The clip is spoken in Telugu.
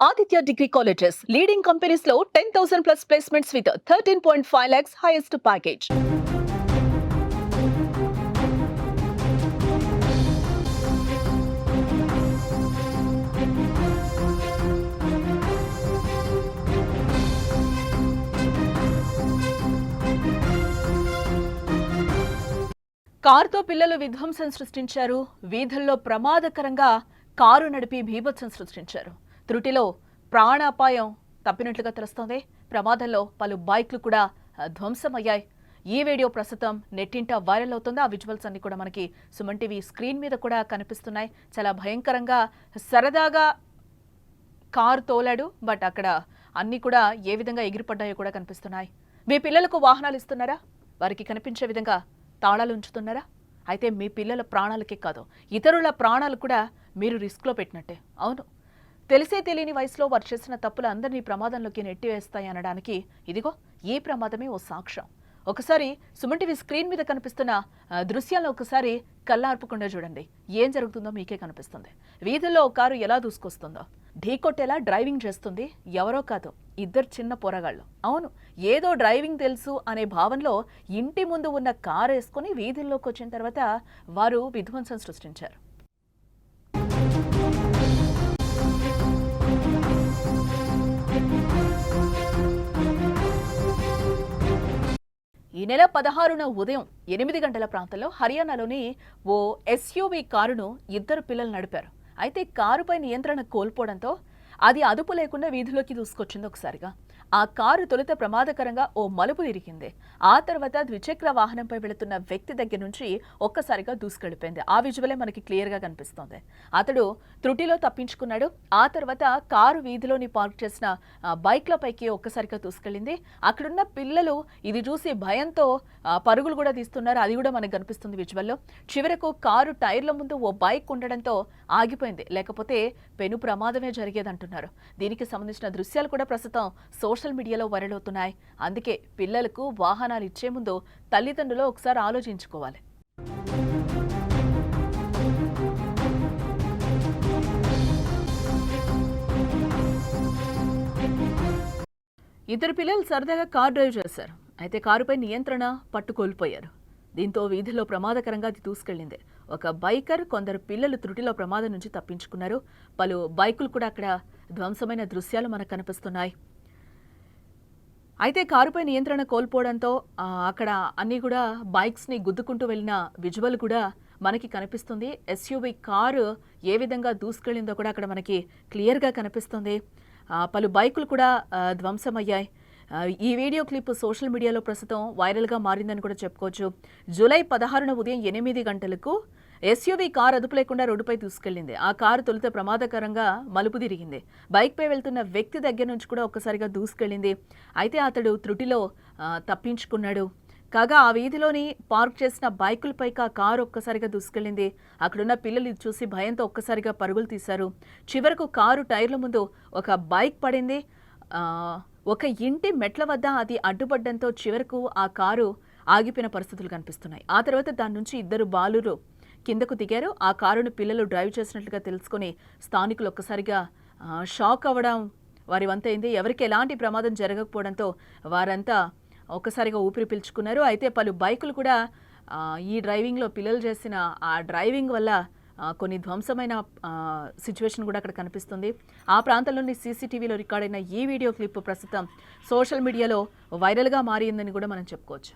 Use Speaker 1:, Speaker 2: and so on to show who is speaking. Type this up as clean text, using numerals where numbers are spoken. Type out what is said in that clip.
Speaker 1: Aditya Degree Colleges, leading companies low 10,000 plus placements with 13.5 lakhs highest package. కారుతో పిల్లలు విధ్వంసం సృష్టించారు. వీధుల్లో ప్రమాదకరంగా కారు నడిపి బీభత్సం సృష్టించారు. త్రుటిలో ప్రాణాపాయం తప్పినట్లుగా తెలుస్తోంది. ప్రమాదంలో పలు బైక్లు కూడా ధ్వంసమయ్యాయి. ఈ వీడియో ప్రస్తుతం నెట్టింట వైరల్ అవుతుంది. ఆ విజువల్స్ అన్ని కూడా మనకి సుమన్ టీవీ స్క్రీన్ మీద కూడా కనిపిస్తున్నాయి. చాలా భయంకరంగా సరదాగా కారు తోలాడు, బట్ అక్కడ అన్ని కూడా ఏ విధంగా ఎగిరిపడ్డాయో కూడా కనిపిస్తున్నాయి. మీ పిల్లలకు వాహనాలు ఇస్తున్నారా? వారికి కనిపించే విధంగా తాళాలు ఉంచుతున్నారా? అయితే మీ పిల్లల ప్రాణాలకే కాదు, ఇతరుల ప్రాణాలు కూడా మీరు రిస్క్లో పెట్టినట్టే. అవును, తెలిసే తెలియని వయసులో వారు చేసిన తప్పులు అందరినీ ప్రమాదంలోకి నెట్టివేస్తాయి అనడానికి ఇదిగో ఈ ప్రమాదమే ఓ సాక్ష్యం. ఒకసారి సుమన్ టీవీ స్క్రీన్ మీద కనిపిస్తున్న దృశ్యాలను ఒకసారి కళ్ళార్పకుండా చూడండి. ఏం జరుగుతుందో మీకే కనిపిస్తుంది. వీధుల్లో ఒక కారు ఎలా దూసుకొస్తుందో, ఢీకొట్టేలా డ్రైవింగ్ చేస్తుంది ఎవరో కాదు, ఇద్దరు చిన్న పోరగాళ్ళు. అవును, ఏదో డ్రైవింగ్ తెలుసు అనే భావనలో ఇంటి ముందు ఉన్న కారు వేసుకుని వీధుల్లోకి వచ్చిన తర్వాత వారు విధ్వంసం సృష్టించారు. ఈ నెల 16న ఉదయం 8 గంటల ప్రాంతంలో హర్యానాలోని ఓ ఎస్యూవీ కారును ఇద్దరు పిల్లలు నడిపారు. అయితే కారుపై నియంత్రణ కోల్పోవడంతో అది అదుపు లేకుండా వీధిలోకి దూసుకొచ్చింది. ఒకసారిగా ఆ కారు తొలుత ప్రమాదకరంగా ఓ మలుపు తిరిగింది. ఆ తర్వాత ద్విచక్ర వాహనంపై వెళుతున్న వ్యక్తి దగ్గర నుంచి ఒక్కసారిగా దూసుకెళ్లిపోయింది. ఆ విజువలే మనకి క్లియర్ గా కనిపిస్తోంది. అతడు త్రుటిలో తప్పించుకున్నాడు. ఆ తర్వాత కారు వీధిలోని పార్క్ చేసిన బైక్లపైకి ఒక్కసారిగా దూసుకెళ్లింది. అక్కడున్న పిల్లలు ఇది చూసి భయంతో పరుగులు కూడా తీస్తున్నారు. అది కూడా మనకు కనిపిస్తుంది విజువల్లో. చివరకు కారు టైర్ల ముందు ఓ బైక్ ఉండడంతో ఆగిపోయింది, లేకపోతే పెను ప్రమాదమే జరిగేదంటున్నారు. దీనికి సంబంధించిన దృశ్యాలు కూడా ప్రస్తుతం సోషల్ మీడియాలో వైరల్ అవుతున్నాయి. అందుకే పిల్లలకు వాహనాలు ఇచ్చే ముందు తల్లిదండ్రులు ఒకసారి ఆలోచించుకోవాలి. ఇద్దరు పిల్లలు సరదాగా కార్ డ్రైవ్ చేశారు. అయితే కారుపై నియంత్రణ పట్టుకోల్పోయారు. దీంతో వీధిలో ప్రమాదకరంగా అది దూసుకెళ్లింది. ఒక బైకర్, కొందరు పిల్లలు త్రుటిలో ప్రమాదం నుంచి తప్పించుకున్నారు. పలు బైకులు కూడా అక్కడ ధ్వంసమైన దృశ్యాలు మనకు కనిపిస్తున్నాయి. అయితే కారుపై నియంత్రణ కోల్పోవడంతో అక్కడ అన్ని కూడా బైక్స్ని గుద్దుకుంటూ వెళ్ళిన విజువల్ కూడా మనకి కనిపిస్తుంది. ఎస్యూవీ కారు ఏ విధంగా దూసుకెళ్లిందో కూడా అక్కడ మనకి క్లియర్గా కనిపిస్తుంది. పలు బైకులు కూడా ధ్వంసమయ్యాయి. ఈ వీడియో క్లిప్ సోషల్ మీడియాలో ప్రస్తుతం వైరల్గా మారిందని కూడా చెప్పుకోవచ్చు. జూలై 16న ఉదయం 8 గంటలకు ఎస్యూవీ కారు అదుపు లేకుండా రోడ్డుపై దూసుకెళ్లింది. ఆ కారు తొలుత ప్రమాదకరంగా మలుపు తిరిగింది. బైక్పై వెళ్తున్న వ్యక్తి దగ్గర నుంచి కూడా ఒక్కసారిగా దూసుకెళ్లింది. అయితే అతడు త్రుటిలో తప్పించుకున్నాడు. కాగా ఆ వీధిలోని పార్క్ చేసిన బైకులపైకి ఆ కారు ఒక్కసారిగా దూసుకెళ్లింది. అక్కడున్న పిల్లలు ఇది చూసి భయంతో ఒక్కసారిగా పరుగులు తీశారు. చివరకు కారు టైర్ల ముందు ఒక బైక్ పడింది. ఒక ఇంటి మెట్ల వద్ద అది అడ్డుపడ్డంతో చివరకు ఆ కారు ఆగిపోయిన పరిస్థితులు కనిపిస్తున్నాయి. ఆ తర్వాత దాని నుంచి ఇద్దరు బాలురు కిందకు దిగారు. ఆ కారును పిల్లలు డ్రైవ్ చేసినట్లుగా తెలుసుకుని స్థానికులు ఒక్కసారిగా షాక్ అవ్వడం వారి వంతైంది. ఎవరికి ఎలాంటి ప్రమాదం జరగకపోవడంతో వారంతా ఒక్కసారిగా ఊపిరి పీల్చుకున్నారు. అయితే పలు బైకులు కూడా ఈ డ్రైవింగ్లో పిల్లలు చేసిన ఆ డ్రైవింగ్ వల్ల కొన్ని ధ్వంసమైన సిచ్యువేషన్ కూడా అక్కడ కనిపిస్తుంది. ఆ ప్రాంతంలోని సీసీటీవీలో రికార్డ్ అయిన ఈ వీడియో క్లిప్ ప్రస్తుతం సోషల్ మీడియాలో వైరల్గా మారిందని కూడా మనం చెప్పుకోవచ్చు.